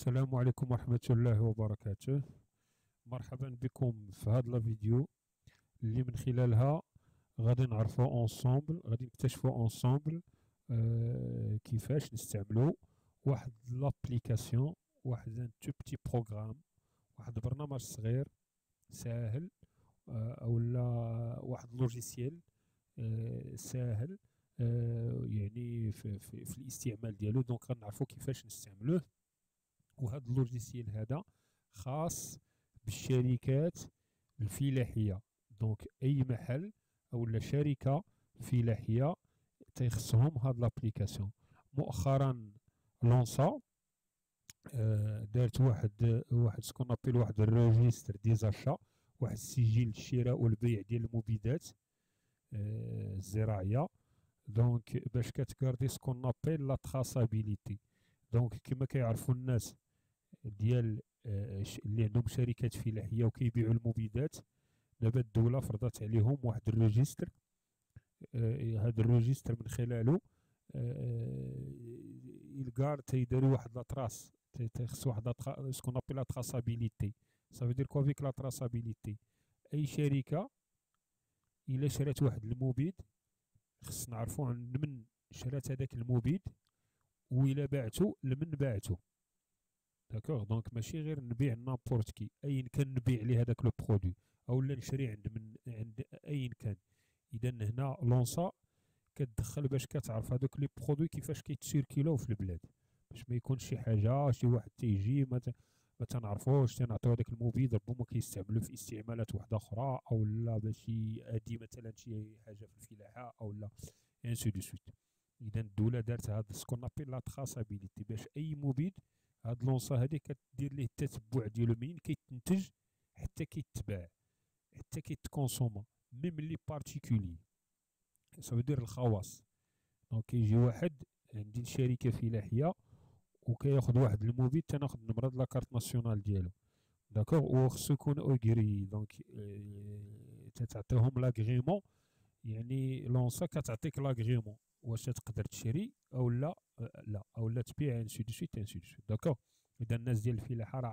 السلام عليكم ورحمة الله وبركاته. مرحبا بكم في هذا الفيديو اللي من خلالها غادي نعرفوا اونصومبل، غادي نكتشفوا اونصومبل كيفاش نستعملوا واحد لابليكاسيون، واحد ان تو بتي بروغرام، واحد برنامج صغير ساهل، اولا واحد لوجيسيال ساهل، يعني في الاستعمال ديالو. دونك غنعرفوا كيفاش نستعملوه. وهذا اللوجيسيال هذا خاص بالشركات الفلاحية. دونك أي محل أو شركة فلاحية تيخصهم هاد لابليكاسيون. مؤخرا لونسا دارت واحد سكون ابيل واحد الروجيستر دي زاشا، واحد السجل الشراء والبيع ديال المبيدات الزراعية. دونك باش كتكاردي سكون ابيل لا تراسابيليتي. دونك كما كيعرفوا الناس ديال اللي عندهم شركات فلاحيه وكيبيعوا المبيدات، دابا الدوله فرضات عليهم واحد الريجستر. هذا الريجستر من خلاله الكار تيديروا واحد لاطراس، تيخص واحد سكون ابي لا تراسابيليتي. صافي دير كوا فيك لا تراسابيليتي. اي شركه الا شرات واحد المبيد خص نعرفوا عند من شرات هذاك المبيد، وإلا باعتو لمن باعتو. داكوغ، دونك ماشي غير نبيع نابورت كي ايا كان نبيع ليه هذاك لو برودوي، اولا نشري عند ايا كان. اذا هنا لونسا كتدخل باش كتعرف هذوك لي برودوي كيفاش كيتسيركيلو في البلاد، باش ما يكونش شي حاجه شي واحد تيجي ما تنعرفوش تنعطيو هذاك المبيد، ربما كيستعملو في استعمالات واحده اخرى، او لا باش يأدي مثلا شي حاجه في الفلاحه، او لا انسو دو سويت. اذا الدوله دارت هاد سكون ابيل لا تراسابيليتي باش اي مبيد، هاد لونسا هادي كدير ليه التتبع ديالو منين كيتنتج حتى كيتباع حتى كيتكونسوما، ميم لي بارتيكولي. صافي دير الخواص. دونك كيجي واحد عندي شركه فلاحيه وكياخد واحد المبيد، تناخد النمره د لاكارت ناسيونال ديالو. داكوغ، وخصو يكون اوغري. دونك تتعطيهم لاغريمون، يعني لونسا كتعطيك لاغريمون واش تقدر تشري او لا، لا او لا تبيع، انسي دو سويت انسي دو سويت. داكوغ، اذا الناس ديال الفلاحه راه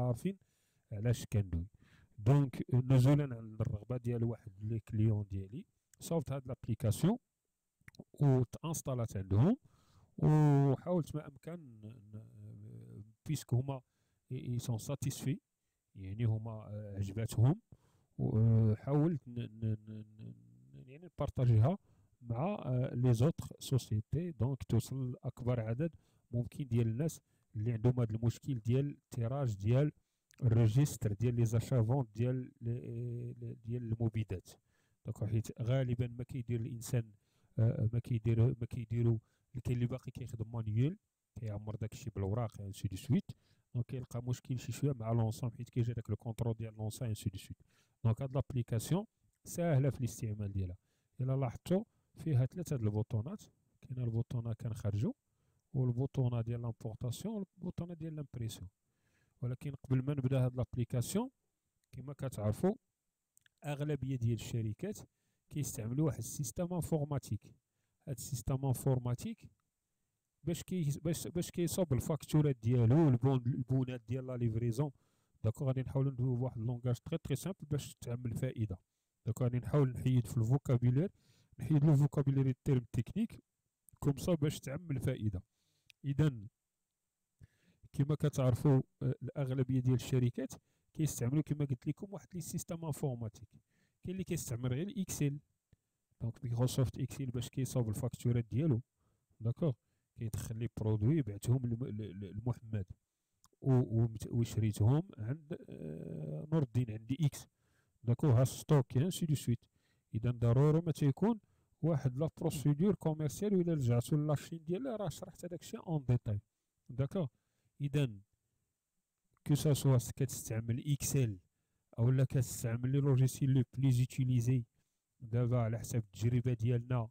عارفين علاش كندوي. دونك نزولا على الرغبه ديال واحد لي كليون ديالي، صوبت هاد لابليكاسيون وتانستالات عندهم، وحاولت ما امكن بيسك هما سون ساتيسفي، يعني هما عجباتهم، وحاولت يعني نبارطاجيها مع لي زوتر سوسيتي، دونك توصل لاكبر عدد ممكن ديال الناس اللي عندهم هذا المشكل ديال التيراج ديال الريجستر ديال لي زاشا فونت ديال المبيدات. دونك حيت غالبا ما كيدير الانسان، ما كيديروا. كاين اللي باقي كيخدم مانيويل، كيعمر داكشي بالوراق انسي دو سويت. دونك كيلقى مشكل شي شويه مع لونسون، حيت كيجي داك الكونترول ديال لونسون انسي دو سويت. دونك هاد لابليكاسيون ساهله في الاستعمال ديالها. الا لاحظتوا فيها ثلاثه د البوطونات، كاين البوطونه كنخرجوا، والبوطونه ديال لامبورطاسيون، والبوطونه ديال لامبريسيون. ولكن قبل ما نبدا هاد لابليكاسيون، كما كتعرفوا اغلبيه ديال الشركات كيستعملوا واحد السيستم انفورماتيك. هاد السيستم انفورماتيك باش كيصوب الفاكتورات ديالو، البونات ديال لا ليفريزون. داكو، غادي نحاولوا ندويو بواحد اللونغاج تري سامبل باش تعمل فائده. داكو، غادي نحاول نحيد في الفوكابيلير، نحيد لو فوكابيلير التيرم تكنيك كوم صا باش تعمل فائده. اذا كما كتعرفوا الاغلبيه ديال الشركات كيستعملوا كما قلت لكم واحد لي سيستم انفورماتيك. كاين اللي كيستعمل غير الاكسل، دونك مايكروسوفت اكسل باش كيصاوب الفاكتورات ديالو. داكوغ، كيدخل لي برودوي بعتهم لمحمد وشريتهم عند نور الدين عندي اكس. داكوغ، ها ستوك انسي دو سويت. اذا ضروري ما تيكون واحد لا بروسيدور كوميرسيال، وإلا رجعتو لاشين ديالها راه شرحت هداك الشيء اون ديتاي. داكوغ، اذا كو سوا كتستعمل اكسل او لا كتستعمل لي لوجيسيال لو بليز اوتيليزي دابا على حسب التجربه ديالنا،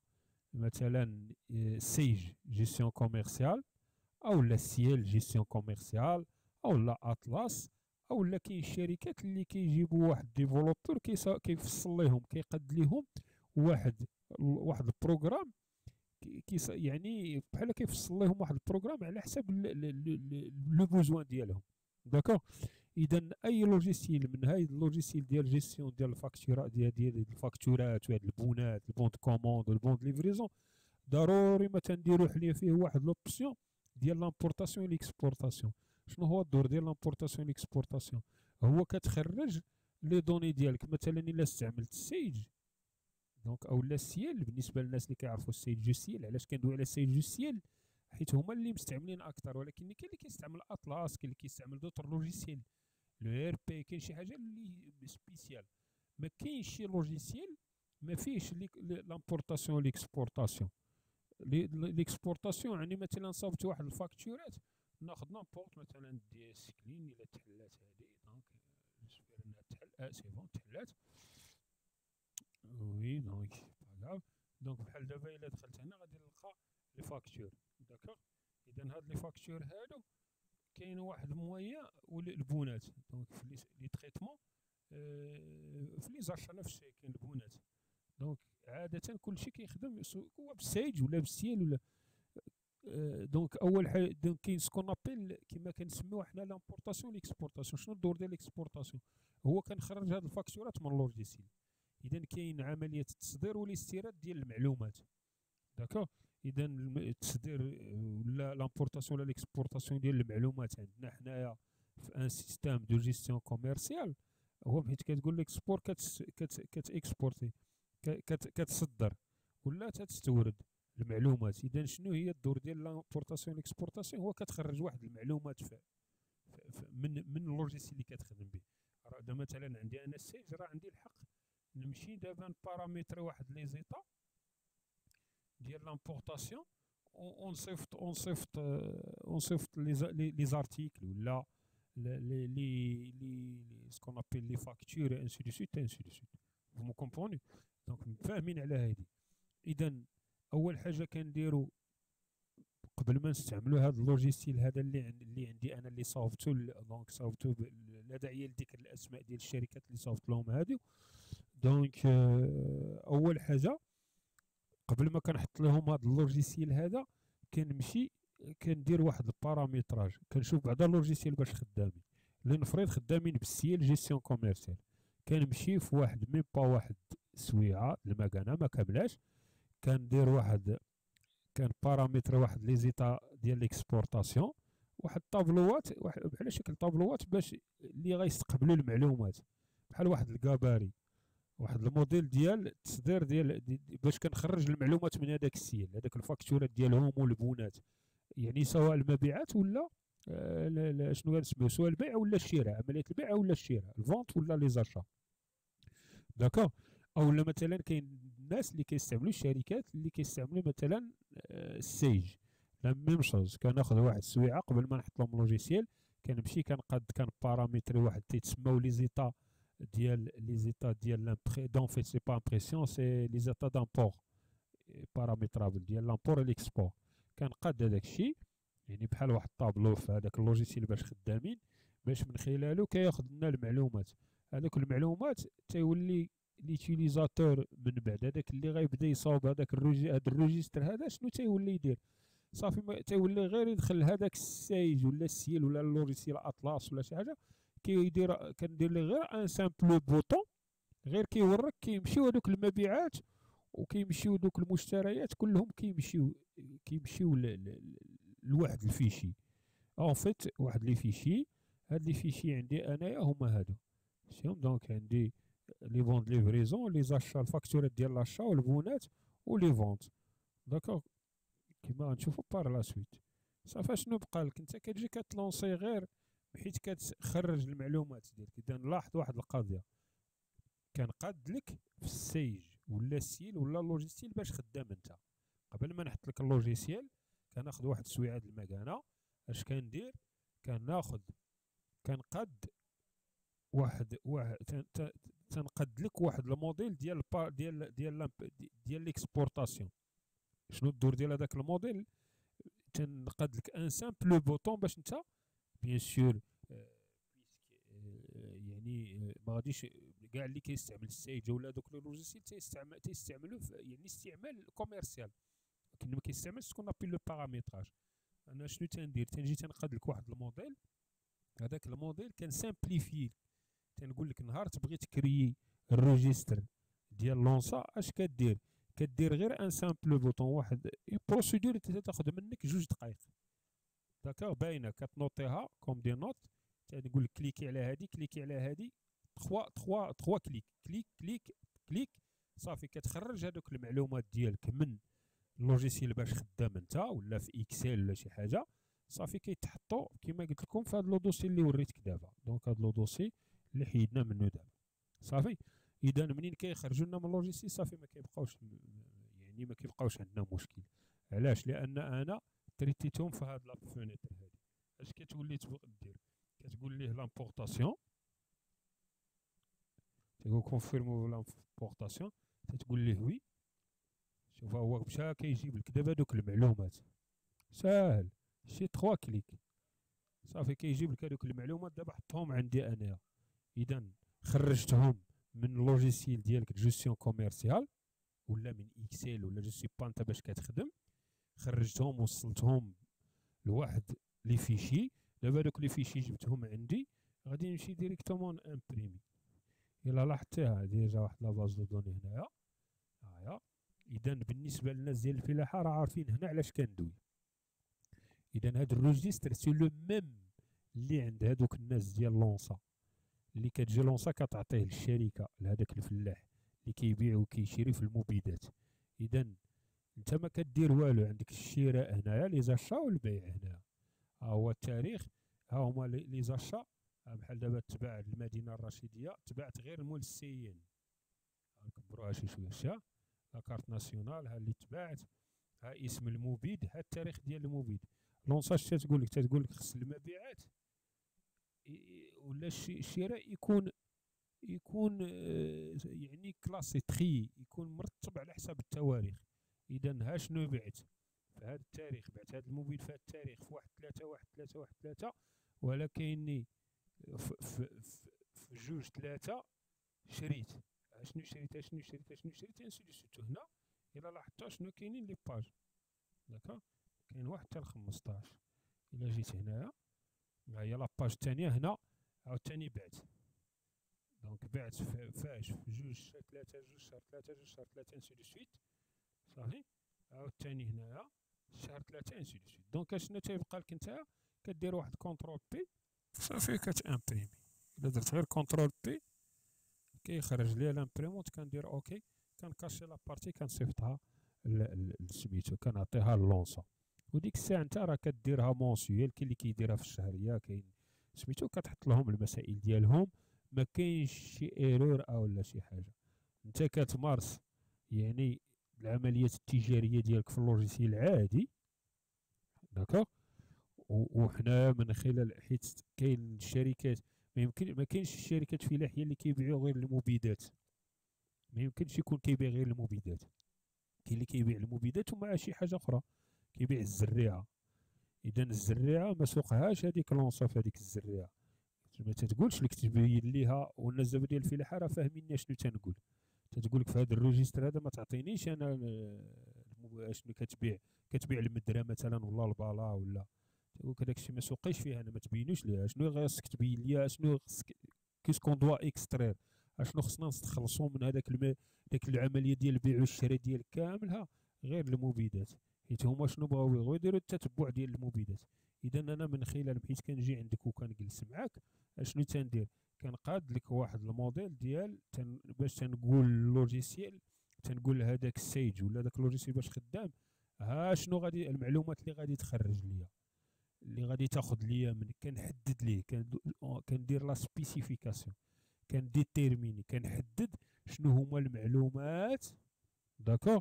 مثلا سيج جيستيون كوميرسيال، او لا سيال جيستيون كوميرسيال، او لا اطلس، او لا كاين شركات اللي كيجيبوا واحد ديفلوبور كيفصل ليهم، كيقد ليهم واحد البروغرام يعني بحال كيفصل لهم واحد البروغرام على حساب لو بوزوان ديالهم. داكوغ. اذا اي لوجيسيال من هاي اللوجيسيال ديال جيستيون ديال الفاكتورات ديال الفاكتورات وهاد البونات، البون كوموند والبون ليفريزون، ضروري ما تنديرو حليه فيه واحد لوبسيون ديال لامبورطاسيون ليكسبورطاسيون. شنو هو الدور ديال لامبورطاسيون ليكسبورطاسيون؟ هو كتخرج لي دوني ديالك. مثلا الا استعملت السيج دونك اولا السيال، بالنسبه للناس اللي كيعرفوا السيج جو سيال، علاش كندوي على السيج جو سيال؟ حيت هما اللي مستعملين اكثر. ولكن كاين اللي كيستعمل اطلاس، كاين اللي كيستعمل دوطر لوجيسيال، لو ار بي، كاين شي حاجه اللي سبيسيال. ما كاينش شي لوجيسيال ما فيهش لامبورطاسيون ليكسبورطاسيون. ليكسبورطاسيون يعني مثلا صاوبت واحد الفاكتورات، ناخذ نابورت مثلا دي اس كلين الى تحلات هذه، دونك جيسبر انها تحل. سي بون تحلات. وي دونك باغاف. دونك بحال دابا الا دخلت هنا غادي نلقى لي فاكتور. داكوغ. اذا هاد لي فاكتور هادو كاين واحد المويا البونات. دونك في لي تريتمون في لي زاشا نفس الشيء كاين البونات. دونك عادة كلشي كيخدم هو بالسايج ولا بالسيال ولا. دونك اول حاجه دونك كاين سكون ابيل كما كنسميوه حنا لامبورطاسيون ليكسبورطاسيون. شنو الدور ديال ليكسبورطاسيون؟ هو كنخرج هاد الفاكتورات من اللوجيسيال. اذا كاين عمليه التصدير والاستيراد ديال المعلومات. داكوغ. اذا التصدير ولا لامبورطاسيون ولا ليكسبورطاسيون ديال المعلومات عندنا حنايا في ان سيستيم دو جيستيون كوميرسيال، هو بحيث كتقول ليكسبور كتاكسبورتي، كتصدر ولا تستورد المعلومات. اذا شنو هي الدور ديال لامبورطاسيون ليكسبورطاسيون؟ هو كتخرج واحد المعلومات من اللوجيسيال اللي كتخدم به. راه مثلا عندي انا السيج، راه عندي الحق نمشي دابا نباراميتري واحد لي زيتا ديال لامبورطاسيون، ونصيفط لي زارتيكل ولا لي سكون ابيل لي فاكتور انسي دو سويت انسي دو سويت. فو مو كومبروني؟ دونك فاهمين على هادي. اذا اول حاجه كنديرو قبل ما نستعملو هاد اللوجيسيال هذا اللي عندي انا اللي صاوبتو، دونك صاوبتو لا داعي لذكر الاسماء ديال الشركات اللي صاوبت لهم هادو. دونك اول حاجه قبل ما كنحط لهم هاد اللوجيسيال هذا كنمشي كندير واحد الباراميتراج، كنشوف بعدا اللوجيسيال باش خدامين. لنفرض خدامين بالسيال جيستيون كوميرسيال، كنمشي في واحد ميم با واحد سويعه المكانه ما كاملاش، كندير واحد كان بارامتر واحد لي زيتا ديال ليكسبورطاسيون، واحد الطابلوات بحال شكل طابلوات باش اللي غيستقبلوا المعلومات، بحال واحد الكاباري، واحد الموديل ديال التصدير ديال باش كنخرج المعلومات من هذاك السيل، هذاك الفاكتورات ديالهم والبونات، يعني سواء المبيعات ولا لا شنو كنسميو، سواء البيع ولا الشراء، عمليه البيع ولا الشراء، الفونت ولا لي زاشا. داكوغ. اولا مثلا كاين الناس اللي كيستعملوا الشركات اللي كيستعملوا مثلا السيج، لا ميم شوز. كناخذ واحد السويعه قبل ما نحط لهم لوجيسيال، كنمشي كنقاد باراميتري واحد تيتسماو لي زيتا ديال دون فيت سي با امبرسيون، سي لي زيتا دامبور باراميترابل ديال لامبور ليكسبور. كنقاد هذاك الشيء يعني بحال واحد الطابلو في هذاك اللوجيسيال باش خدامين، باش من خلاله كياخذ لنا المعلومات. هذوك المعلومات تيولي ليوتيليزاتور من بعد، هذاك اللي غيبدا يصاوب هذاك هذا الروجيستر هذا، شنو تيولي يدير؟ صافي تيولي غير يدخل هذاك السايج ولا السيل ولا اللوجيسيال اطلاس ولا شي حاجه، كندير ليه غير ان سامبل بوطون، غير كيوريك كيمشيو هذوك المبيعات وكيمشيو دوك المشتريات كلهم كيمشيو لواحد الفيشي. اون فيت واحد لي فيشي، هاد لي فيشي عندي انايا هما هادو شوف. دونك عندي لي فونت ليفريزون، لي زاشا، الفاكتورات ديال لاشا والبونات ولي فونت. داكوغ. كيما غنشوفو بار لا سويت. صافي شنو بقالك انت؟ كتجي كتلونسي غير بحيث كتخرج المعلومات ديالك. اذا لاحظ واحد القضيه، كنقاد لك في السيج ولا السيل ولا اللوجيسيال باش خدام انت. قبل ما نحط لك اللوجيسيال كناخذ واحد السويعه د المكانه. اش كندير؟ كنقاد واحد تنقد لك واحد الموديل ديال ليكسبورطاسيون. شنو الدور ديال هذاك الموديل؟ تنقد لك ان سامبل بوطون باش انت بيان سور يعني ما غاديش كاع اللي كيستعمل السايجه ولا دوك لي لوجيسيال تيستعملوا يعني استعمال كوميرسيال. ولكن ما كيستعملش سكون ابيل لو باراميتراج. انا شنو تندير؟ تنجي تنقاد لك واحد الموديل، هذاك الموديل كنسامبليفي. تنقول لك نهار تبغي تكريي الريجستر ديال لونسا اش كدير؟ كدير غير ان سامبل بوطون واحد بروسيدور تاخذ منك 2 دقائق. داكوغ باينه كتنوطيها كوم دي نوت. تنقول لك كليكي على هادي، كليكي على هادي، 3 كليك كليك كليك كليك، صافي كتخرج هذوك المعلومات ديالك من اللوجيسيال باش خدام انت ولا في اكسل ولا شي حاجه. صافي كيتحطوا كما قلت لكم في هذا لو دوسي اللي وريتك دابا. دونك هذا لو دوسي اللي حيدنا منه دابا صافي. اذا منين كيخرجوا لنا من اللوجيسيال صافي ما كيبقاوش، يعني ما كيبقاوش عندنا مشكل. علاش؟ لان انا تريتيتهم في هاد لا فونيتر هادي. اش كتولي تبغي دير؟ كتقول ليه لامبورطاسيون، تقول كونفيرمو لامبورطاسيون، تتقول ليه وي. شوف هو مشى كيجيب لك دابا دوك المعلومات، ساهل شي 3 كليك صافي كيجيب لك هذوك المعلومات. دابا حطهم عندي انايا. اذا خرجتهم من اللوجيسيال ديالك جيستيون كوميرسيال ولا من اكسل ولا جو سي با انت باش كتخدم، خرجتهم وصلتهم لواحد لي فيشي. دابا دوك لي فيشي جبتهم عندي، غادي نمشي ديريكتومون امبريمي. الا لاحظتيها ديجا واحد لا باز دو دوني هنايا هايا. اذا بالنسبه للناس ديال الفلاحه راه عارفين هنا علاش كندوي. اذا هاد الريجستر سي لو ميم اللي عند هادوك الناس ديال لونسا، اللي كتجي لونسا كتعطيه للشركه لهداك الفلاح اللي كيبيع وكيشري في المبيدات. اذا انت ما كدير والو، عندك الشراء هنايا لي زاشا والبيع هنا. ها هو التاريخ، ها هما لي زاشا. بحال دابا تباع المدينه الرشيديه تباعت غير مول السيين، نكبروها شي شويه شا. لا كارت ناسيونال ها اللي تباعت، ها اسم المبيد، ها التاريخ ديال المبيد. لونسا اش تتقول لك؟ تتقول لك خص المبيعات ولا الشراء يكون يعني كلاسي تخي، يكون مرتب على حساب التواريخ. اذا ها شنو بعت في هذا التاريخ؟ بعت هذا المبيد في هذا التاريخ في 1/3/1/3/1/3، ولا كايني في 2/3 شريت. شنو شريت شنو شريت شنو شريت انسي دو سيتو. هنا الا لاحظتوا شنو كاينين لي باج، داكا كاين واحد حتى ل 15. الا جيت هنايا ها هي لاباج الثانيه هنا عاوتاني بعت. دونك بعت فاش في 2/3/2/3/2/3 انسي دو سويت صافي. عاوتاني هنايا شهر 3 انسي دو سويت. دونك شنو تيبقى لك نتايا؟ كدير واحد كونترول بي صافي كتامبريمي. الا درت غير كونترول بي كيخرج ليا لامبريمونت، كندير اوكي، كنكاشي لابارتي كنصيفطها سميتو كنعطيها للونسا. وديك الساعه انت راه كديرها مونسيال، كاين اللي كيديرها في الشهريه، كاين سميتو كتحط لهم المسائل ديالهم، ما كاينش شي ايرور او لا شي حاجه. انت كتمارس يعني العمليات التجاريه ديالك في اللوجيسيال العادي، داكوغ. وحنا من خلال حيت كاين الشركات ما كاينش الشركات فلاحيه اللي كيبيعوا غير المبيدات، ما يمكنش يكون كيبيع غير المبيدات. كاين اللي كيبيع المبيدات ومع شي حاجه اخرى، كيبيع الزريعه. اذا الزريعه ما سوقهاش هذيك لونسا في هذيك الزريعه، ما تتقولش لك تبين ليها. والناس دابا ديال الفلاحه راه فاهمين شنو تنقول. تتقول لك في هذا الريجستر هذا ما تعطينيش انا شنو كتبيع. كتبيع المدره مثلا ولا البلا ولا، تقول لك هذاك الشيء ما سوقيش فيه انا، ما تبينوش ليها. شنو خاصك تبين ليا؟ شنو خصك كيسكون دوا اكسترير؟ اشنو خصنا نستخلصوا من هذاك داك العمليه ديال البيع والشراء ديال كاملها؟ غير المبيدات، حيت هما شنو بغاو يديروا التتبع ديال المبيدات. اذا انا من خلال بحيث كنجي عندك وكنجلس معاك اشنو تندير؟ كنقاد لك واحد الموديل ديال باش تنقول اللوجيسيال، تنقول هذاك السيج ولا داك اللوجيسيال باش خدام. ها شنو غادي المعلومات اللي غادي تخرج ليا، اللي غادي تاخذ ليا من كنحدد ليه، كندير لا سبيسيفيكاسيون، كنديتيرميني، كنحدد شنو هما المعلومات داكوغ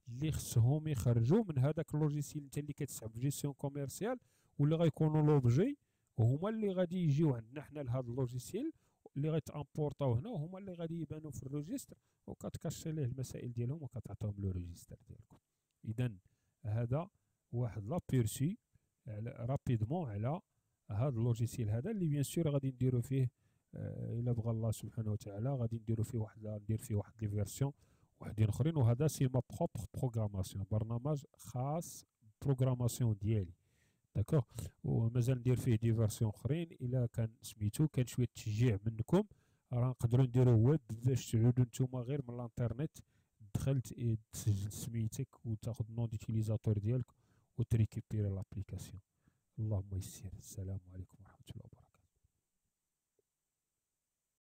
اللي خصهم يخرجوا من هذاك اللوجيسيال انت اللي كتسحب في جيستيون كوميرسيال، واللي غيكونوا لوبجي، وهما اللي غادي يجيو عندنا حنا لهذا اللوجيسيال اللي غيتامبورطاو هنا، وهما اللي غادي يبانوا في الريجستر، وكتكاشي ليه المسائل ديالهم وكتعطيهم لو ريجستر ديالكم. اذا هذا واحد لابيرسي رابيدمون على هذا اللوجيسيال هذا اللي بيان سور غادي نديرو فيه الا بغى الله سبحانه وتعالى غادي نديرو فيه ندير فيه واحد لي فيرسيون وحدين اخرين، وهذا سي ما بروبر بروغراماسيون، برنامج خاص بروغراماسيون ديالي. داكوغ. ومازال ندير فيه دي فيرسيون اخرين، الا كان سميتو كان شويه تشجيع منكم راه نقدروا نديرو ويب باش تعودوا نتوما غير من الانترنت دخلت تسجل سميتك وتاخذ النون ديتيليزاتور ديالك وتريكيبيري لابليكاسيون. اللهم يسير. السلام عليكم ورحمه الله وبركاته.